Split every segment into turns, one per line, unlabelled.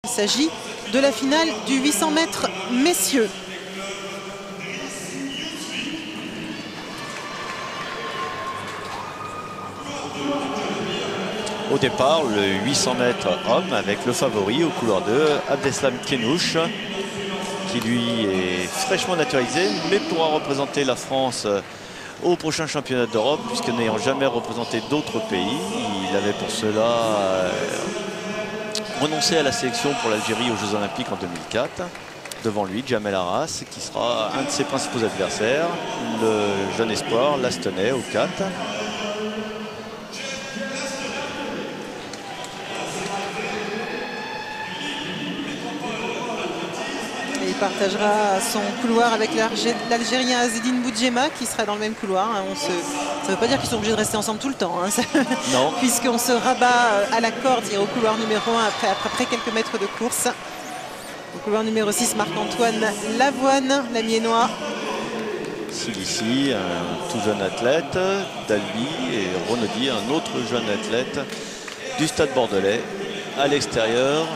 Il s'agit de la finale du 800 mètres messieurs.
Au départ, le 800 mètres homme avec le favori au couloir 2, Abdeslam Kenouch, qui lui est fraîchement naturalisé, mais pourra représenter la France au prochain championnat d'Europe, puisque n'ayant jamais représenté d'autres pays, il avait pour cela renoncé à la sélection pour l'Algérie aux Jeux Olympiques en 2004. Devant lui, Djamel Arras, qui sera un de ses principaux adversaires, le jeune espoir Lastonais au 4.
Il partagera son couloir avec l'Algérien Azzedine Boudjema qui sera dans le même couloir. Ça ne veut pas dire qu'ils sont obligés de rester ensemble tout le temps. Non. Puisqu'on se rabat à la corde au couloir numéro 1 après quelques mètres de course. Au couloir numéro 6, Marc-Antoine Lavoine, l'Amiénois.
Ici, un tout jeune athlète, Dalby, et Renaudy, un autre jeune athlète du Stade Bordelais à l'extérieur.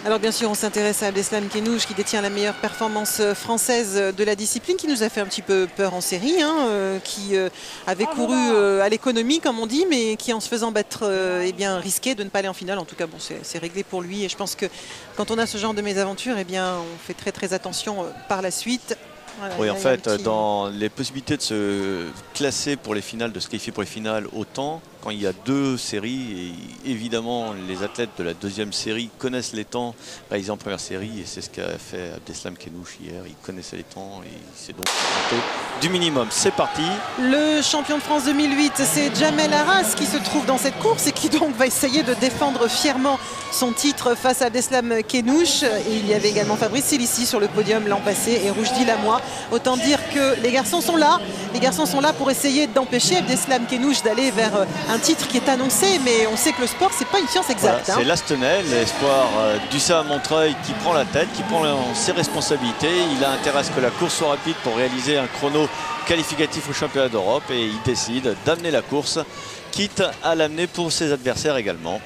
Alors bien sûr, on s'intéresse à Abdeslam Kenouch qui détient la meilleure performance française de la discipline, qui nous a fait un petit peu peur en série, qui avait couru à l'économie comme on dit, mais qui en se faisant battre eh bien, risquait de ne pas aller en finale. En tout cas, bon, c'est réglé pour lui et je pense que quand on a ce genre de mésaventures, eh bien, on fait très attention par la suite. Voilà,
oui, en fait, dans les possibilités de se classer pour les finales, de se qualifier pour les finales autant, quand il y a deux séries, et évidemment les athlètes de la deuxième série connaissent les temps, par exemple première série, et c'est ce qu'a fait Abdeslam Kenouch hier, il connaissait les temps et il s'est donc contenté du minimum. C'est parti.
Le champion de France 2008, c'est Djamel Arras qui se trouve dans cette course et qui donc va essayer de défendre fièrement son titre face à Abdeslam Kenouch. Et il y avait également Fabrice Silici sur le podium l'an passé et Roujdi Lamois. Autant dire que les garçons sont là. Les garçons sont là pour essayer d'empêcher Abdeslam Kenouch d'aller vers un titre qui est annoncé, mais on sait que le sport, c'est pas une science exacte.
Voilà, c'est Lastonais, l'espoir du SA Montreuil, qui prend la tête, qui prend ses responsabilités. Il a intérêt à ce que la course soit rapide pour réaliser un chrono qualificatif au championnat d'Europe et il décide d'amener la course, quitte à l'amener pour ses adversaires également.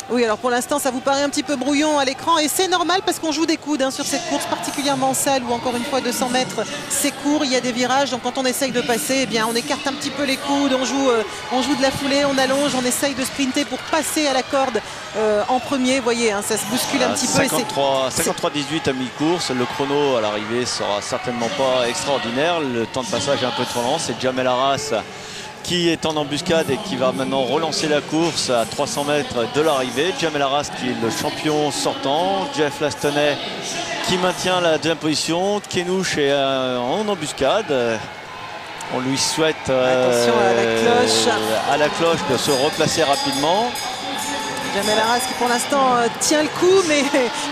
Oui, alors pour l'instant, ça vous paraît un petit peu brouillon à l'écran et c'est normal parce qu'on joue des coudes sur cette course, particulièrement en salle où encore une fois 200 mètres, c'est court, il y a des virages. Donc quand on essaye de passer, eh bien, on écarte un petit peu les coudes, on joue de la foulée, on allonge, on essaye de sprinter pour passer à la corde en premier. Vous voyez, ça se bouscule un petit peu.
53-18 à mi-course, le chrono à l'arrivée sera certainement pas extraordinaire. Le temps de passage est un peu trop lent, c'est Djamel Arras qui est en embuscade et qui va maintenant relancer la course à 300 mètres de l'arrivée. Djamel Arras qui est le champion sortant. Jeff Lastonais qui maintient la deuxième position. Kenouch est en embuscade. On lui souhaite
attention
à la cloche de se replacer rapidement.
Djamel Arras qui pour l'instant tient le coup, mais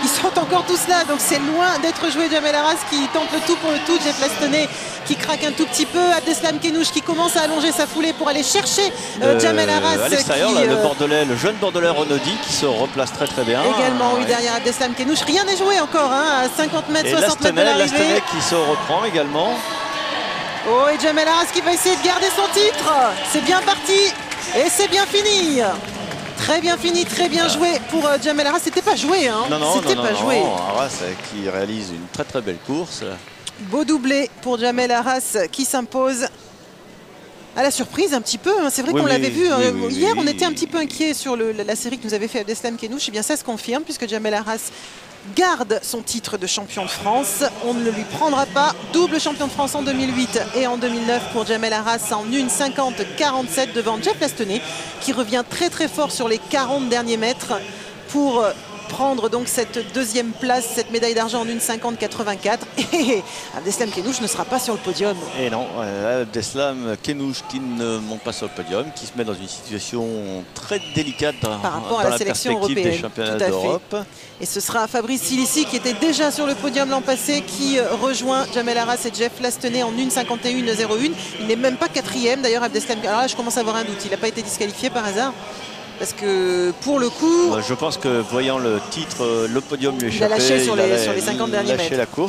ils sont encore tous là, donc c'est loin d'être joué. Djamel Arras qui tente le tout pour le tout. Jeff Lastonais qui craque un tout petit peu. Abdeslam Kenouch qui commence à allonger sa foulée pour aller chercher Djamel Arras.
À l'extérieur, le jeune Bordelais Renaudy qui se replace très bien.
Également, oui, derrière Abdeslam Kenouch. Rien n'est joué encore, à 50 mètres, 60 mètres de l'arrivée.
Lastonais qui se reprend également.
Oh, et Djamel Arras qui va essayer de garder son titre. C'est bien parti et c'est bien fini. Très bien fini, très bien joué pour Djamel Arras. C'était pas joué, c'était pas joué.
Arras qui réalise une très belle course.
Beau doublé pour Djamel Arras qui s'impose à la surprise un petit peu. C'est vrai qu'on l'avait vu hier, on était un petit peu inquiet sur la série que nous avait fait Abdeslam Kenouch. Et bien ça se confirme puisque Djamel Arras garde son titre de champion de France. On ne le lui prendra pas. Double champion de France en 2008 et en 2009 pour Djamel Arras en 1:50-47 devant Jeff Lastonais qui revient très fort sur les 40 derniers mètres pour prendre donc cette deuxième place, cette médaille d'argent en 1:50-84. Et Abdeslam Kenouch ne sera pas sur le podium.
Et non, Abdeslam Kenouch qui ne monte pas sur le podium, qui se met dans une situation très délicate
par rapport à la sélection européenne
des championnats d'Europe.
Et ce sera Fabrice Silici qui était déjà sur le podium l'an passé qui rejoint Djamel Arras et Jeff Lastonais en 1:51-01. Il n'est même pas quatrième d'ailleurs Abdeslam. Alors là je commence à avoir un doute, il n'a pas été disqualifié par hasard? Parce que pour le coup...
Je pense que voyant le titre, le podium lui échappait,
il a lâché sur les 50 derniers mètres.
La course.